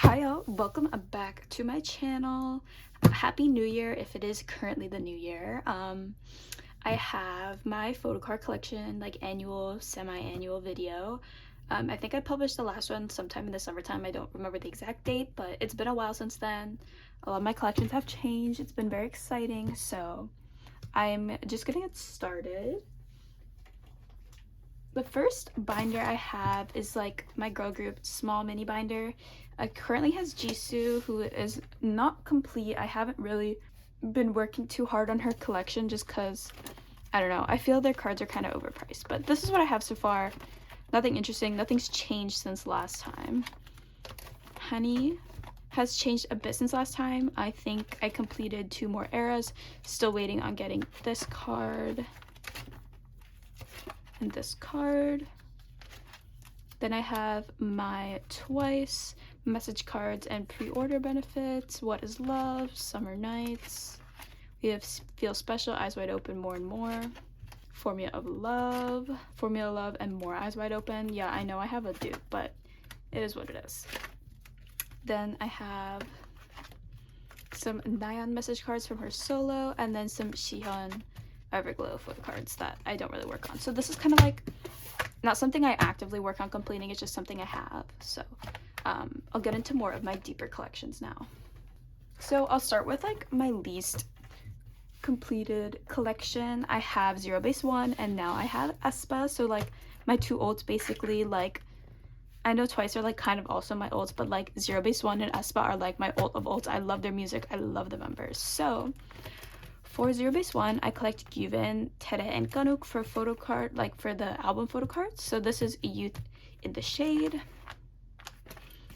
Hi y'all, welcome back to my channel. Happy New Year if it is currently the new year. I have my photocard collection, like annual, semi-annual video. I think I published the last one sometime in the summertime. I don't remember the exact date, but it's been a while since then. A lot of my collections have changed. It's been very exciting, so I'm just gonna get started. The first binder I have is like my girl group small mini binder. It currently has Jisoo, who is not complete. I haven't really been working too hard on her collection just because, I don't know, I feel their cards are kind of overpriced. But this is what I have so far. Nothing interesting. Nothing's changed since last time. Hanni has changed a bit since last time. I think I completed 2 more eras. Still waiting on getting this card and this card. Then I have my twice message cards and pre-order benefits. What is love? Summer nights. We have feel special, eyes wide open, more and more. Formula love, and more eyes wide open. Yeah, I know I have a dupe, but it is what it is. Then I have some nayeon message cards from her solo, and then some chaeyeon Everglow photo cards that I don't really work on. So this is kind of like not something I actively work on completing, it's just something I have. So I'll get into more of my deeper collections now. So I'll start with like my least completed collection. I have Zero Base 1 and now I have aespa. So like my 2 olds basically, like I know Twice are like kind of also my olds, but like Zero Base 1 and aespa are like my old of olds. I love their music, I love the members. So for Zero Base 1, I collect gyuvin, taerae, and gunwook for photo card, like for the album photo cards. So this is Youth in the Shade.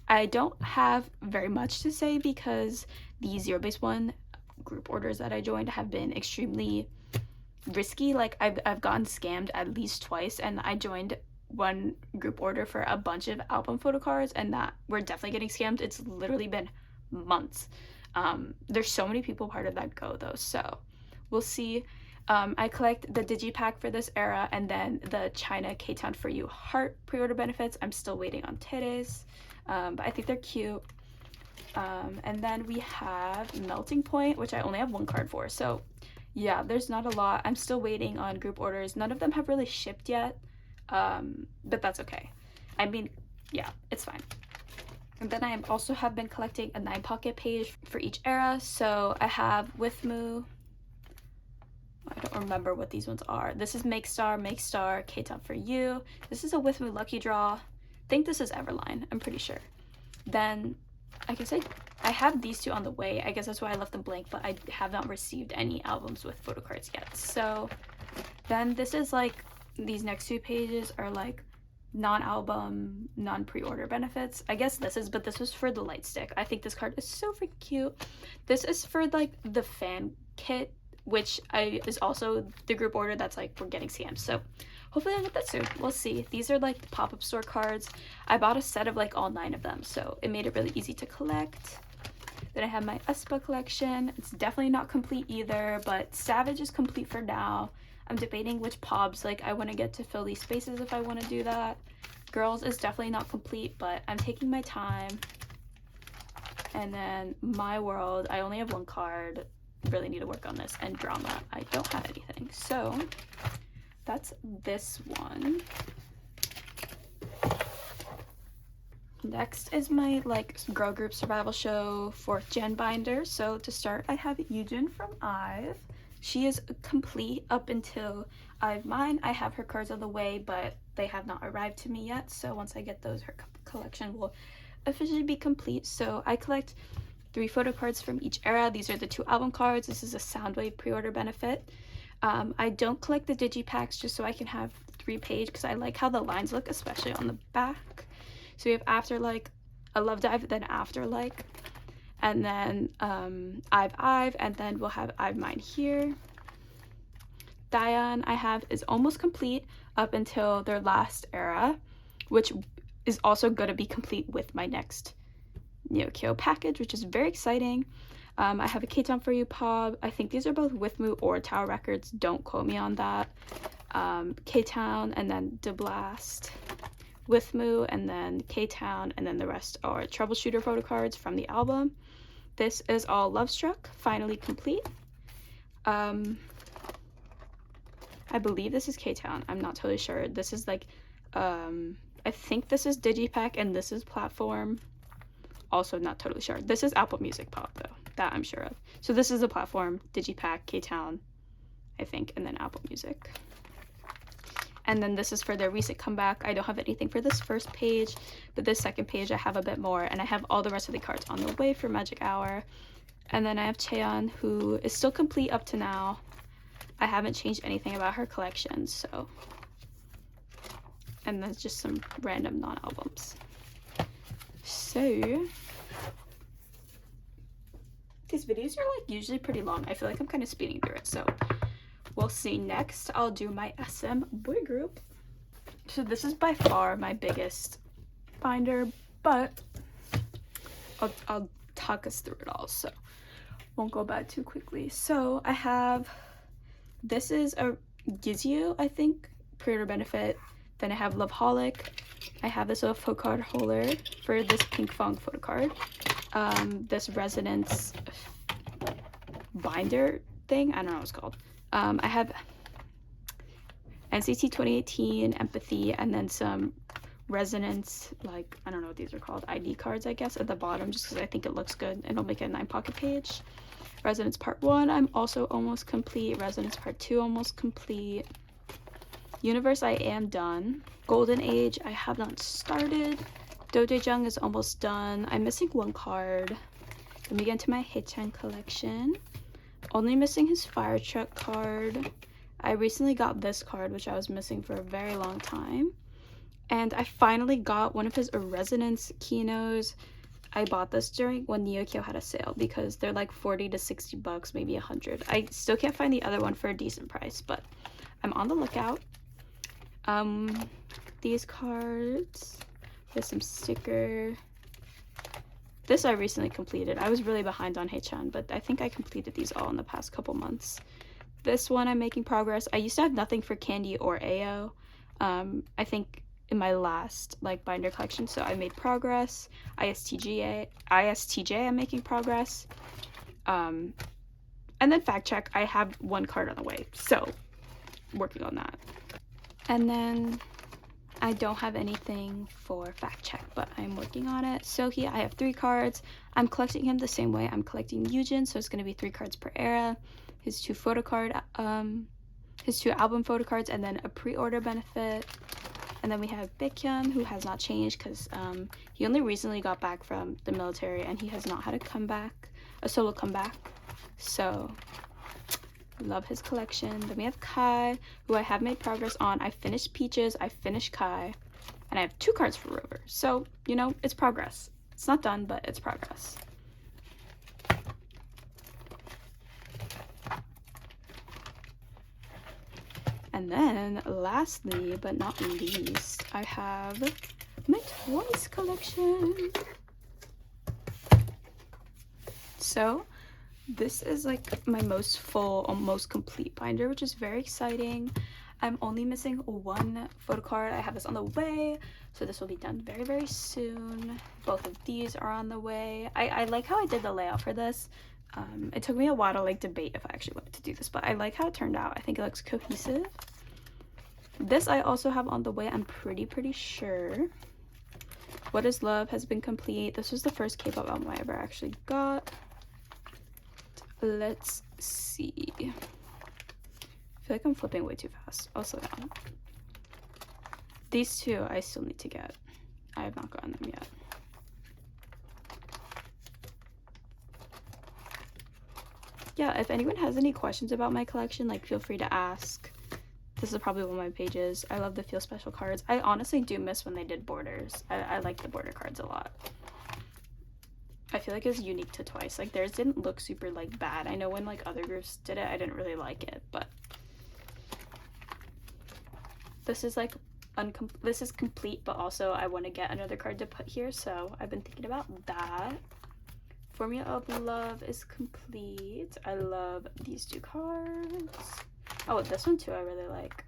I don't have very much to say because the Zero Base 1 group orders that I joined have been extremely risky. Like I've gotten scammed at least twice, and I joined one group order for a bunch of album photo cards, and that we're definitely getting scammed. It's literally been months. There's so many people part of that go though, so we'll see. I collect the digipack for this era, and then the China K-Town For You heart pre-order benefits. I'm still waiting on today's, but I think they're cute. And then we have Melting Point, which I only have 1 card for, so yeah, there's not a lot. I'm still waiting on group orders. None of them have really shipped yet, but that's okay. I mean, yeah, it's fine. And then I also have been collecting a 9 pocket page for each era. So I have Withmu. I don't remember what these ones are. This is Make Star, K-Town For You. This is a Withmu Lucky Draw. I think this is Everline, I'm pretty sure. Then I guess I have these 2 on the way. I guess that's why I left them blank, but I have not received any albums with photo cards yet. So then this is like, these next 2 pages are like non-album, non-pre-order benefits. I guess this is, but this was for the light stick. I think this card is so freaking cute. This is for like the fan kit, which is also the group order that's like we're getting scammed. So hopefully I'll get that soon. We'll see. These are like the pop-up store cards. I bought a set of like all 9 of them, so it made it really easy to collect. Then I have my aespa collection. It's definitely not complete either, but Savage is complete for now. I'm debating which pobs like I want to get to fill these spaces if I want to do that. Girls is definitely not complete, but I'm taking my time. And then My World, I only have 1 card. Really need to work on this. And Drama, I don't have anything. So that's this one. Next is my like girl group survival show 4th gen binder. So to start, I have Yujin from IVE. She is complete up until I have mine. I have her cards on the way, but they have not arrived to me yet. So once I get those, her collection will officially be complete. So I collect 3 photo cards from each era. These are the 2 album cards. This is a Soundwave pre-order benefit. I don't collect the digipacks just so I can have 3 page because I like how the lines look, especially on the back. So we have After Like, a Love Dive, then After Like, and then I've, and then we'll have I've mine here. Dayeon I have is almost complete up until their last era, which is also going to be complete with my next Neo package, which is very exciting. I have a K-Town For You Pob. I think these are both Withmu or Tower Records. Don't quote me on that. K-Town, and then De Blast. Withmu, and then K-Town, and then the rest are Troubleshooter photo cards from the album. This is all Love Struck, finally complete. I believe this is K-Town. I'm not totally sure. This is like, I think this is Digipack and this is Platform. Also not totally sure. This is Apple Music Pop though. That I'm sure of. So this is the Platform, Digipack, K-Town, I think, and then Apple Music. And then this is for their recent comeback. I don't have anything for this first page, but this second page I have a bit more, and I have all the rest of the cards on the way for Magic Hour. And then I have Chaeyeon, who is still complete up to now. I haven't changed anything about her collection, so. And then just some random non-albums. So these videos are like usually pretty long. I feel like I'm kind of speeding through it, so we'll see. Next, I'll do my SM boy group. So this is by far my biggest binder, but I'll talk us through it all, so won't go back too quickly. So I have, this is a Jisoo, I think, pre-order benefit. Then I have Loveholic. I have this little photo card holder for this Pink Fong photo card. This Resonance binder thing, I don't know what it's called. I have NCT 2018 Empathy, and then some Resonance, like, I don't know what these are called, ID cards, I guess, at the bottom, just because I think it looks good, and it'll make a 9-pocket page. Resonance Part 1, I'm also almost complete. Resonance Part 2, almost complete. Universe, I am done. Golden Age, I have not started. Dojejung is almost done. I'm missing one card. Let me get into my Haechan collection. Only missing his fire truck card. I recently got this card, which I was missing for a very long time. And I finally got one of his Resonance Kinos. I bought this during when Neokyo had a sale because they're like 40 to 60 bucks, maybe 100. I still can't find the other one for a decent price, but I'm on the lookout. These cards, there's some sticker. This I recently completed. I was really behind on Haechan, but I think I completed these all in the past couple months. This one I'm making progress. I used to have nothing for Candy or AO. I think in my last like binder collection, so I made progress. ISTJ I'm making progress. And then Fact Check, I have one card on the way, so working on that. And then I don't have anything for Fact Check, but I'm working on it. Sohee, I have 3 cards. I'm collecting him the same way I'm collecting Yujin, so it's going to be 3 cards per era. His 2 album photo cards, and then a pre-order benefit. And then we have Baekhyun, who has not changed because he only recently got back from the military, and he has not had a solo comeback. So love his collection. Then we have Kai, who I have made progress on. I finished Peaches, I finished Kai, and I have 2 cards for Rover. So, you know, it's progress. It's not done, but it's progress. And then, lastly but not least, I have my Twice collection. So this is like my most full, almost complete binder, which is very exciting. I'm only missing 1 photo card. I have this on the way, so this will be done very, very soon. Both of these are on the way. I like how I did the layout for this. It took me a while to like debate if I actually wanted to do this, but I like how it turned out. I think it looks cohesive. This I also have on the way, I'm pretty sure. What is Love has been complete. This was the first K-pop album I ever actually got. Let's see. I feel like I'm flipping way too fast. I'll slow down. These 2 I still need to get. I have not gotten them yet. Yeah, if anyone has any questions about my collection, like, feel free to ask. This is probably one of my pages. I love the Feel Special cards. I honestly do miss when they did borders. I like the border cards a lot. I feel like it was unique to Twice. Like, theirs didn't look super, like, bad. I know when, like, other groups did it, I didn't really like it, but this is, like, this is complete, but also I want to get another card to put here, so I've been thinking about that. Formula of Love is complete. I love these 2 cards. Oh, this one too I really like.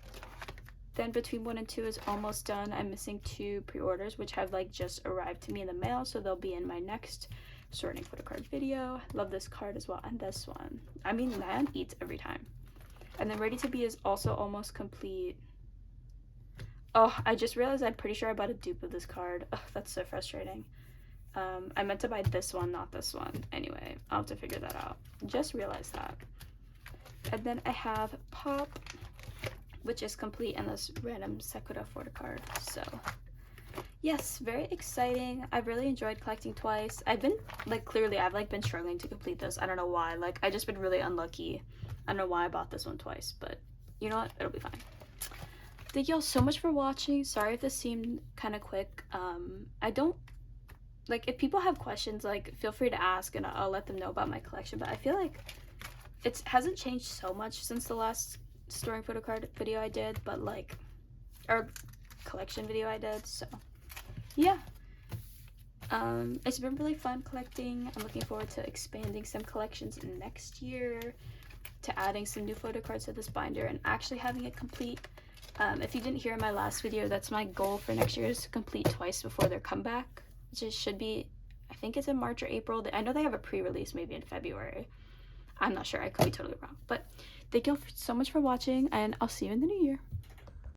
Then between 1 and 2 is almost done. I'm missing 2 pre-orders, which have like just arrived to me in the mail, so they'll be in my next sorting photo card video. Love this card as well, and this one. I mean, Nayeon eats every time. And then Ready to Be is also almost complete. Oh, I just realized I'm pretty sure I bought a dupe of this card. Ugh, that's so frustrating. I meant to buy this one, not this one. Anyway, I'll have to figure that out. Just realized that. And then I have Pop, which is complete, and this random Sakura photo card. So yes, very exciting. I've really enjoyed collecting twice. I've been like, clearly I've like been struggling to complete this. I don't know why. Like, I just been really unlucky. I don't know why I bought this one twice, but you know what, it'll be fine. Thank y'all so much for watching. Sorry if this seemed kind of quick. I don't like, if people have questions, like, feel free to ask and I'll let them know about my collection, but I feel like it hasn't changed so much since the last storing photo card video I did, but like, or collection video I did. So yeah, it's been really fun collecting. I'm looking forward to expanding some collections next year, to adding some new photo cards to this binder, and actually having it complete. If you didn't hear in my last video, that's my goal for next year, is to complete twice before their comeback, which should be, I think it's in March or April. I know they have a pre-release maybe in February. I'm not sure, I could be totally wrong. But thank you all so much for watching, and I'll see you in the new year.